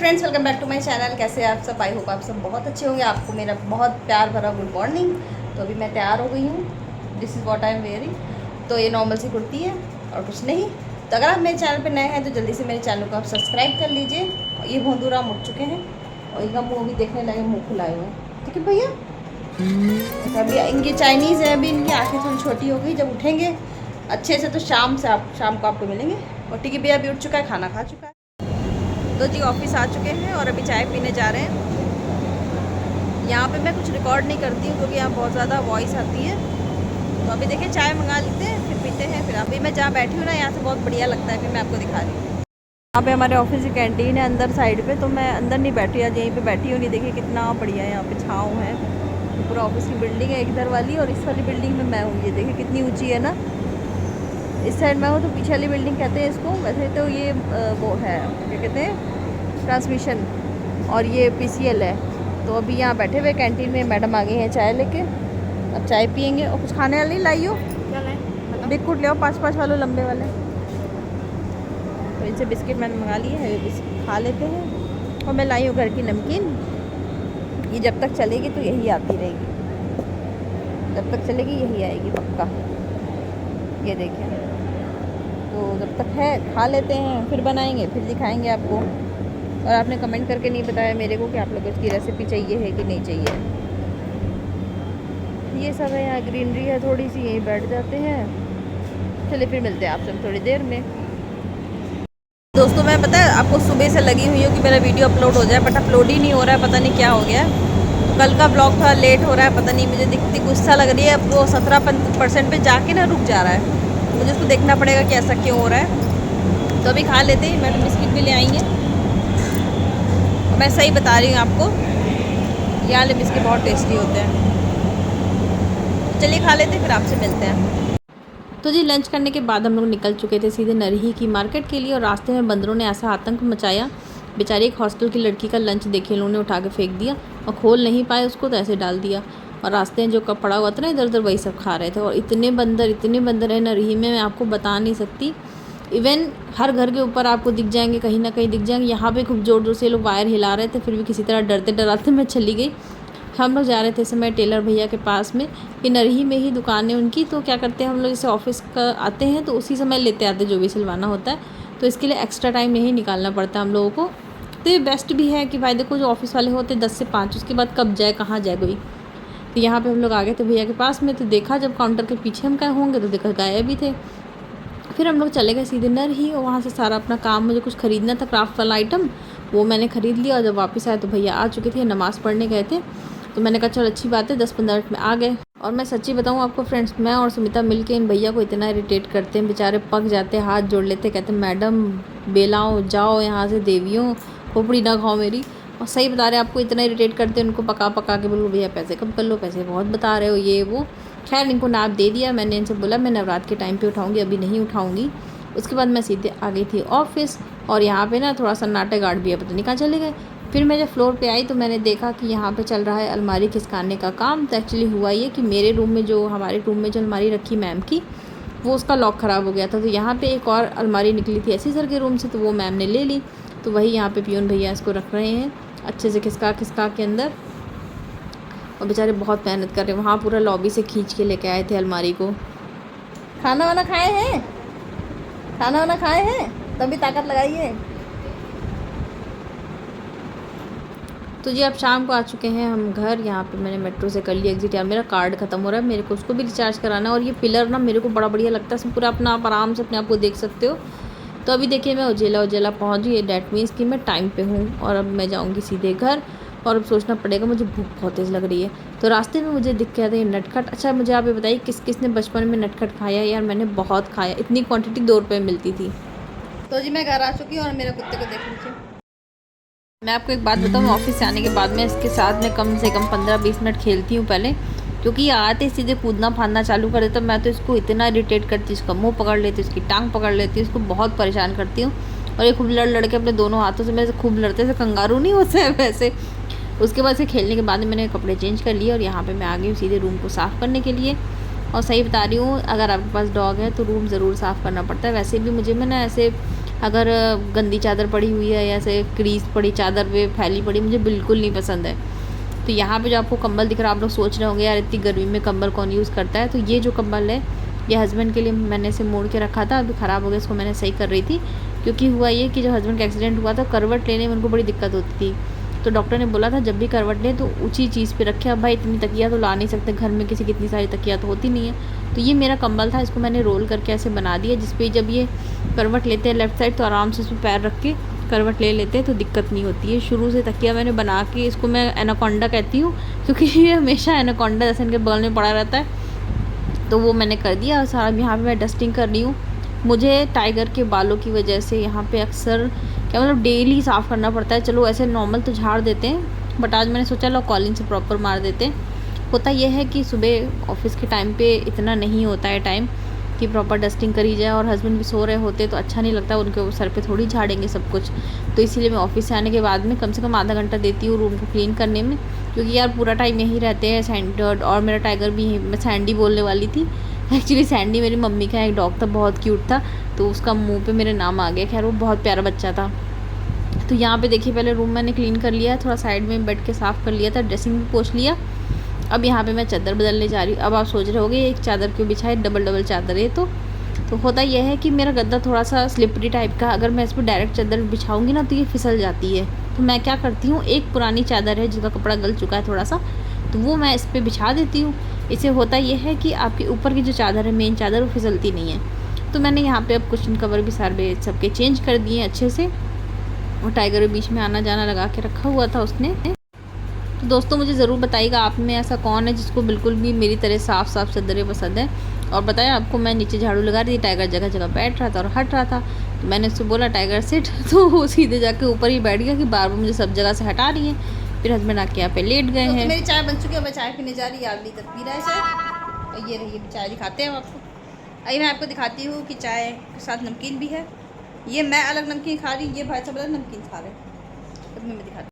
Friends, welcome back to my channel. कैसे आप सब? आई होप आप सब बहुत अच्छे होंगे। आपको मेरा बहुत प्यार भरा गुड मॉर्निंग। तो अभी मैं तैयार हो गई हूँ। This is what I am wearing. तो ये नॉर्मल सी कुर्ती है और कुछ नहीं। तो अगर आप मेरे चैनल पर नए हैं तो जल्दी से मेरे चैनल को आप सब्सक्राइब कर लीजिए। और ये भोंदूराम उठ चुके हैं और इनका मुँह भी देखने लगे, मुँह खुलाए हुए हैं। ठीक है भैया। तो अभी इनकी चाइनीज़ है, अभी इनकी आँखें थोड़ी छोटी हो गई। जब उठेंगे अच्छे से तो शाम को आपको मिलेंगे। और टिकी भैया भी उठ चुका है, खाना खा चुका है। तो जी ऑफिस आ चुके हैं और अभी चाय पीने जा रहे हैं। यहाँ पे मैं कुछ रिकॉर्ड नहीं करती हूँ क्योंकि यहाँ बहुत ज़्यादा वॉइस आती है। तो अभी देखिए चाय मंगा लेते हैं, फिर पीते हैं। फिर अभी मैं जहाँ बैठी हूँ ना, यहाँ से बहुत बढ़िया लगता है। फिर मैं आपको दिखा रही हूँ। यहाँ पे हमारे ऑफिस की कैंटीन है अंदर साइड पे। तो मैं अंदर नहीं बैठी, आज यहीं पे बैठी हूँ। नहीं देखिए कितना बढ़िया है, यहाँ पे छाँव है। पूरा ऑफिस की बिल्डिंग है इधर वाली, और इस वाली बिल्डिंग में मैं हूँ। ये देखिए कितनी ऊँची है ना। इस साइड में हूँ तो पीछे वाली बिल्डिंग कहते हैं इसको। वैसे तो ये वो है, क्या कहते हैं, ट्रांसमिशन, और ये पीसीएल है। तो अभी यहाँ बैठे हुए कैंटीन में मैडम आ गई हैं चाय लेके। अब चाय पियेंगे। और कुछ खाने वाला नहीं लाई हो? बिस्कुट ले आओ, 5-5 वाले लंबे वाले। तो इनसे बिस्किट मैंने मंगा लिए हैं, बिस्किट खा लेते हैं। और मैं लाई हूँ घर की नमकीन। ये जब तक चलेगी तो यही आती रहेगी, जब तक चलेगी यही आएगी पक्का। ये देखें। तो जब तक है खा लेते हैं, फिर बनाएंगे, फिर दिखाएंगे आपको। और आपने कमेंट करके नहीं बताया मेरे को कि आप लोग इसकी रेसिपी चाहिए है कि नहीं चाहिए। ये सब है, यहाँ ग्रीनरी है थोड़ी सी, यहीं बैठ जाते हैं। चलिए फिर मिलते हैं आपसे थोड़ी देर में। दोस्तों मैं पता है आपको सुबह से लगी हुई हूँ कि मेरा वीडियो अपलोड हो जाए, बट अपलोड ही नहीं हो रहा है। पता नहीं क्या हो गया। तो कल का ब्लॉग थोड़ा लेट हो रहा है, पता नहीं, मुझे दिखती गुस्सा लग रही है। अब वो 17% पे जाके ना रुक जा रहा है। मुझे उसको देखना पड़ेगा कि ऐसा क्यों हो रहा है। तो अभी खा लेते हैं। मैडम बिस्किट भी ले आई हैं। मैं सही बता रही हूँ आपको, ये वाले बिस्किट बहुत टेस्टी होते हैं। चलिए खा लेते हैं, फिर आपसे मिलते हैं। तो जी लंच करने के बाद हम लोग निकल चुके थे सीधे नरही की मार्केट के लिए। और रास्ते में बंदरों ने ऐसा आतंक मचाया। बेचारी एक हॉस्टल की लड़की का लंच देखे लोगों ने उठा के फेंक दिया, और खोल नहीं पाए उसको तो ऐसे डाल दिया। और रास्ते में जो कपड़ा हुआ था ना इधर उधर, वही सब खा रहे थे। और इतने बंदर है नरही में, मैं आपको बता नहीं सकती। इवन हर घर के ऊपर आपको दिख जाएंगे, कहीं ना कहीं दिख जाएंगे। यहाँ पे खूब जोर जोर से लोग वायर हिला रहे थे, फिर भी किसी तरह डरते डराते मैं चली गई। हम लोग जा रहे थे इस समय टेलर भैया के पास में। ये नरही में ही दुकान है उनकी। तो क्या करते हैं हम लोग, जैसे ऑफिस का आते हैं तो उसी समय लेते आते जो भी सिलवाना होता है। तो इसके लिए एक्स्ट्रा टाइम नहीं निकालना पड़ता हम लोगों को। तो ये बेस्ट भी है कि भाई देखो जो ऑफिस वाले होते हैं 10 से 5, उसके बाद कब जाए कहाँ जाए कोई। तो यहाँ पे हम लोग आ गए थे भैया के पास में। तो देखा जब काउंटर के पीछे हम कहीं होंगे तो देखा गायब भी थे। फिर हम लोग चले गए सीधे नरही, और वहाँ से सारा अपना काम, मुझे कुछ ख़रीदना था क्राफ्ट वाला आइटम, वो मैंने ख़रीद लिया। और जब वापस आए तो भैया आ चुके थे, नमाज़ पढ़ने गए थे। तो मैंने कहा चलो अच्छी बात है, 10-15 मिनट में आ गए। और मैं सच्ची बताऊँ आपको फ्रेंड्स, मैं और सुमिता मिलके इन भैया को इतना इरिटेट करते हैं, बेचारे पक जाते, हाथ जोड़ लेते, कहते मैडम बेलाओ जाओ यहाँ से, देवियों खोपड़ी ना खाओ मेरी। और सही बता रहे आपको, इतना इरिटेट करते हैं उनको पका पका के। बिल्कुल भैया पैसे कम कर लो, पैसे बहुत बता रहे हो, ये वो। खैर इनको नाप दे दिया मैंने। इनसे बोला मैं नवरात्र के टाइम पे उठाऊंगी, अभी नहीं उठाऊंगी। उसके बाद मैं सीधे आ गई थी ऑफिस। और यहाँ पे ना थोड़ा सन्नाटे गार्ड भी है, पता नहीं कहाँ चले गए। फिर मैं जब फ्लोर पे आई तो मैंने देखा कि यहाँ पे चल रहा है अलमारी खिसकाने का काम। तो एक्चुअली हुआ ये कि मेरे रूम में जो, हमारे रूम में जो अलमारी रखी मैम की, वो उसका लॉक ख़राब हो गया था। तो यहाँ पे एक और अलमारी निकली थी ऐसी सर के रूम से, तो वो मैम ने ले ली। तो वही यहाँ पे पियून भैया इसको रख रहे हैं अच्छे से खिसका खिसका के अंदर। और बेचारे बहुत मेहनत कर रहे हैं। वहाँ पूरा लॉबी से खींच के लेके आए थे अलमारी को। खाना वाना खाए हैं? खाना वाना खाए हैं तभी ताकत लगाइए। तो जी अब शाम को आ चुके हैं हम घर। यहाँ पे मैंने मेट्रो से कर लिया एग्जिट। यार मेरा कार्ड ख़त्म हो रहा है, मेरे को उसको भी रिचार्ज कराना है। और ये पिलर ना मेरे को बड़ा बढ़िया लगता है, इसमें पूरा अपना आप आराम से अपने आप को देख सकते हो। तो अभी देखिए मैं उजेला पहुँच गई। डैट मीन्स कि मैं टाइम पे हूँ। और अब मैं जाऊँगी सीधे घर। और अब सोचना पड़ेगा, मुझे भूख बहुत तेज़ लग रही है। तो रास्ते में मुझे दिख गया था ये नटखट। अच्छा मुझे आप ये बताइए किस किस ने बचपन में नटखट खाया? यार मैंने बहुत खाया, इतनी क्वान्टिटी 2 रुपये में मिलती थी। तो जी मैं घर आ चुकी हूँ और मेरे कुत्ते को देख लीजिए। मैं आपको एक बात बताऊँ, ऑफिस से आने के बाद में इसके साथ में कम से कम 15-20 मिनट खेलती हूँ पहले। क्योंकि ये आते सीधे कूदना फांदना चालू कर देता। मैं तो इसको इतना इरिटेट करती हूँ, इसका मुंह पकड़ लेती हूँ, इसकी टांग पकड़ लेती हूँ, इसको बहुत परेशान करती हूँ। और ये खूब लड़ के अपने दोनों हाथों से मेरे से खूब लड़ते, जैसे कंगारू नहीं होते हैं वैसे। उसके बाद से खेलने के बाद मैंने कपड़े चेंज कर लिए और यहाँ पर मैं आ गई हूँ सीधे रूम को साफ़ करने के लिए। और सही बता रही हूँ, अगर आपके पास डॉग है तो रूम ज़रूर साफ़ करना पड़ता है। वैसे भी मुझे मैं ना ऐसे अगर गंदी चादर पड़ी हुई है या ऐसे क्रीज पड़ी चादर पे फैली पड़ी, मुझे बिल्कुल नहीं पसंद है। तो यहाँ पे जो आपको कंबल दिख रहा है, आप लोग सोच रहे होंगे यार इतनी गर्मी में कंबल कौन यूज़ करता है। तो ये जो कंबल है ये हस्बैंड के लिए मैंने इसे मोड़ के रखा था, अभी ख़राब हो गया, इसको मैंने सही कर रही थी। क्योंकि हुआ ये कि जब हस्बैंड का एक्सीडेंट हुआ था, करवट लेने में उनको बड़ी दिक्कत होती थी। तो डॉक्टर ने बोला था जब भी करवट लें तो ऊँची चीज़ पे रखें। अब भाई इतनी तकिया तो ला नहीं सकते, घर में किसी की इतनी सारी तकिया तो होती नहीं है। तो ये मेरा कंबल था, इसको मैंने रोल करके ऐसे बना दिया, जिस पे जब ये करवट लेते हैं लेफ़्ट साइड तो आराम से उसमें पैर रख के करवट ले लेते हैं, तो दिक्कत नहीं होती है। शुरू से तकिया मैंने बना के, इसको मैं एनाकोंडा कहती हूँ क्योंकि ये हमेशा एनाकोंडा जैसे इनके बगल में पड़ा रहता है। तो वो मैंने कर दिया। और सारा यहाँ पे मैं डस्टिंग कर रही हूँ। मुझे टाइगर के बालों की वजह से यहाँ पे अक्सर क्या मतलब डेली साफ़ करना पड़ता है। चलो ऐसे नॉर्मल तो झाड़ देते हैं, बट आज मैंने सोचा लो कॉलिन से प्रॉपर मार देते हैं। होता यह है कि सुबह ऑफिस के टाइम पे इतना नहीं होता है टाइम कि प्रॉपर डस्टिंग करी जाए, और हस्बैंड भी सो रहे होते तो अच्छा नहीं लगता, उनके सर पे थोड़ी झाड़ेंगे सब कुछ। तो इसीलिए मैं ऑफिस से आने के बाद में कम से कम आधा घंटा देती हूँ रूम को क्लीन करने में, क्योंकि यार पूरा टाइम यहीं रहते हैं सैंडर्ड। और मेरा टाइगर भी, मैं सैंडी बोलने वाली थी, एक्चुअली सैंडी मेरी मम्मी का एक डॉग था, बहुत क्यूट था, तो उसका मुँह पे मेरे नाम आ गया। खैर वो बहुत प्यारा बच्चा था। तो यहाँ पे देखिए पहले रूम मैंने क्लीन कर लिया, थोड़ा साइड में बैठ के साफ़ कर लिया था, ड्रेसिंग भी पोंछ लिया। अब यहाँ पे मैं चादर बदलने जा रही हूँ। अब आप सोच रहे होगे एक चादर क्यों बिछाई, डबल डबल चादर है। तो होता यह है कि मेरा गद्दा थोड़ा सा स्लिपरी टाइप का, अगर मैं इस पर डायरेक्ट चादर बिछाऊंगी ना तो ये फिसल जाती है। तो मैं क्या करती हूँ, एक पुरानी चादर है जिसका कपड़ा गल चुका है थोड़ा सा, तो वो मैं इस पर बिछा देती हूँ। इससे होता यह है कि आपके ऊपर की जो चादर है, मेन चादर, वो फिसलती नहीं है। तो मैंने यहाँ पे अब कुशन कवर भी सारे सबके चेंज कर दिए अच्छे से। और टाइगर बीच में आना जाना लगा के रखा हुआ था उसने। तो दोस्तों मुझे ज़रूर बताइएगा आप में ऐसा कौन है जिसको बिल्कुल भी मेरी तरह साफ़ साफ़ चादरें पसंद है। और बताएं आपको, मैं नीचे झाड़ू लगा रही थी, टाइगर जगह जगह बैठ रहा था और हट रहा था। तो मैंने उससे बोला टाइगर सिट, तो वो सीधे जाके ऊपर ही बैठ गया कि बार बार मुझे सब जगह से हटा रही है। फिर हस्बैंड आके यहाँ पे लेट गए हैं। मेरी चाय बन चुकी है, मैं चाय पीने जा रही है, अगली तक पी रहा है चाय। और ये रही चाय, दिखाते हैं आपको। अभी मैं आपको दिखाती हूँ कि चाय के साथ नमकीन भी है। ये मैं अलग नमकीन खा रही हूँ, ये भाई सब अलग नमकीन खा रहे हैं। अब मैं दिखाती हूँ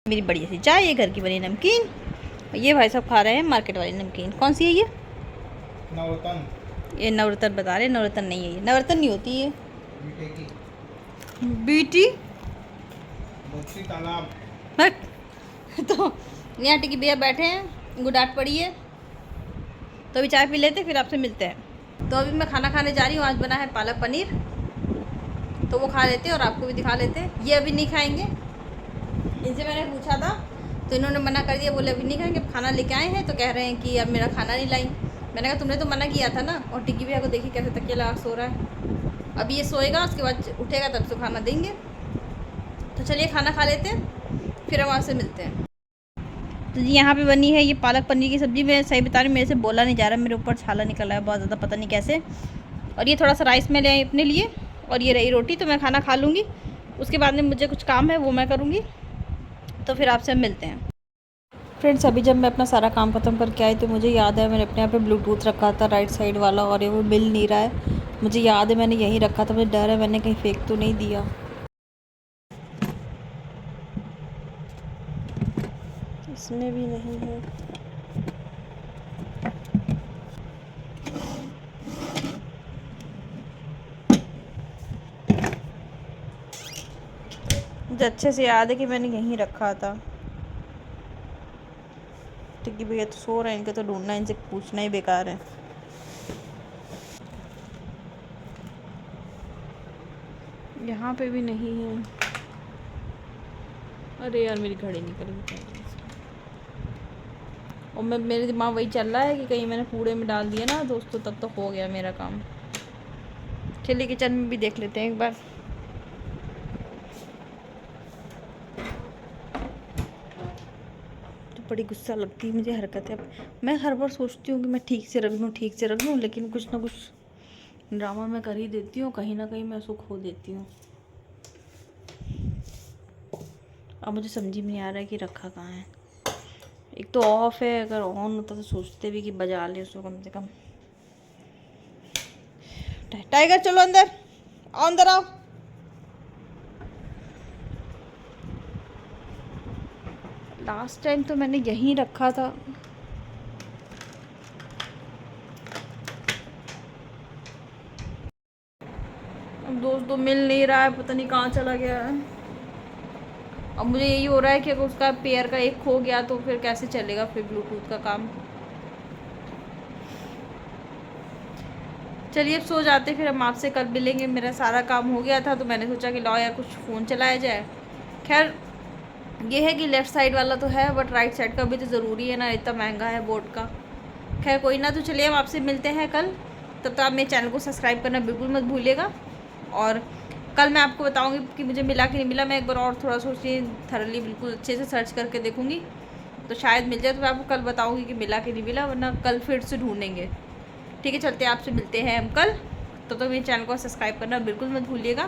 मेरी बढ़िया सी चाय, ये घर की बनी नमकीन। ये भाई सब खा रहे हैं मार्केट वाली नमकीन। कौन सी है ये? नवरत्न। ये नवरत्न बता रहे, नवरत्न नहीं है, ये नवरत्न नहीं होती है, बीटी तालाब। तो यहाँ टिकी भैया बैठे हैं, गुडाट पड़ी है, तो अभी चाय पी लेते फिर आपसे मिलते हैं। तो अभी मैं खाना खाने जा रही हूँ, आज बना है पालक पनीर, तो वो खा लेते और आपको भी दिखा लेते। ये अभी नहीं खाएंगे, इनसे मैंने पूछा था तो इन्होंने मना कर दिया, बोले अभी नहीं खाएंगे। खाना लेके आए हैं तो कह रहे हैं कि अब मेरा खाना नहीं लाई। मैंने कहा तुमने तो मना किया था ना। और टिक्की भैया को देखिए कैसे तकिया लगा सो रहा है। अब ये सोएगा, उसके बाद उठेगा तब से खाना देंगे। तो चलिए खाना खा लेते हैं, फिर हम आपसे मिलते हैं। तो जी यहाँ पे बनी है ये पालक पनीर की सब्ज़ी। मैं सही बता रही हूँ, मेरे से बोला नहीं जा रहा, मेरे ऊपर छाला निकल रहा है बहुत ज़्यादा, पता नहीं कैसे। और ये थोड़ा सा राइस में ले आई अपने लिए, और ये रही रोटी। तो मैं खाना खा लूँगी, उसके बाद में मुझे कुछ काम है वो मैं करूँगी, तो फिर आपसे मिलते हैं। फ्रेंड्स अभी जब मैं अपना सारा काम ख़त्म करके आई तो मुझे याद है मैंने अपने यहाँ पे ब्लूटूथ रखा था राइट साइड वाला, और ये वो मिल नहीं रहा है। मुझे याद है मैंने यहीं रखा था, मुझे डर है मैंने कहीं फेंक तो नहीं दिया। इसमें भी नहीं है। मुझे अच्छे से याद है कि मैंने यहीं रखा था। टिक्की भैया तो सो रहे हैं, इनके तो ढूंढना, इनसे पूछना ही बेकार है। यहाँ पे भी नहीं है। अरे यार मेरी घड़ी निकल गई। और मेरे दिमाग वही चल रहा है कि कहीं मैंने कूड़े में डाल दिया ना दोस्तों, तब तो हो गया मेरा काम। चलिए किचन में भी देख लेते हैं एक बार। तो बड़ी गुस्सा लगती है मुझे हरकतें। अब मैं हर बार सोचती हूँ कि मैं ठीक से रख लूँ, लेकिन कुछ ना कुछ ड्रामा मैं कर ही देती हूँ, कहीं ना कहीं मैं उसको खो देती हूँ। अब मुझे समझ में नहीं आ रहा है कि रखा कहाँ है। एक तो ऑफ है, अगर ऑन होता तो सोचते भी कि बजा ले उसको कम से कम। टाइगर चलो अंदर, अंदर आओ। लास्ट टाइम तो मैंने यहीं रखा था। अब दोस्तों मिल नहीं रहा है, पता नहीं कहाँ चला गया है। अब मुझे यही हो रहा है कि अगर उसका पेयर का एक खो गया तो फिर कैसे चलेगा फिर ब्लूटूथ का काम। चलिए अब सो जाते, फिर हम आपसे कल मिलेंगे। मेरा सारा काम हो गया था तो मैंने सोचा कि लाओ यार कुछ फ़ोन चलाया जाए। खैर ये है कि लेफ़्ट साइड वाला तो है, बट राइट साइड का भी तो ज़रूरी है ना, इतना महंगा है बोट का। खैर कोई ना, तो चलिए हम आपसे मिलते हैं कल। तब तक आप मेरे चैनल को सब्सक्राइब करना बिल्कुल मत भूलिएगा। और कल मैं आपको बताऊंगी कि मुझे मिला कि नहीं मिला। मैं एक बार और थोड़ा सोचिए थरली बिल्कुल अच्छे से सर्च करके देखूंगी, तो शायद मिल जाए। तो मैं आपको कल बताऊंगी कि मिला कि नहीं मिला, वरना कल फिर से ढूंढेंगे। ठीक है, चलते हैं, आपसे मिलते हैं हम कल। तो मेरे चैनल को सब्सक्राइब करना बिल्कुल मत भूलिएगा।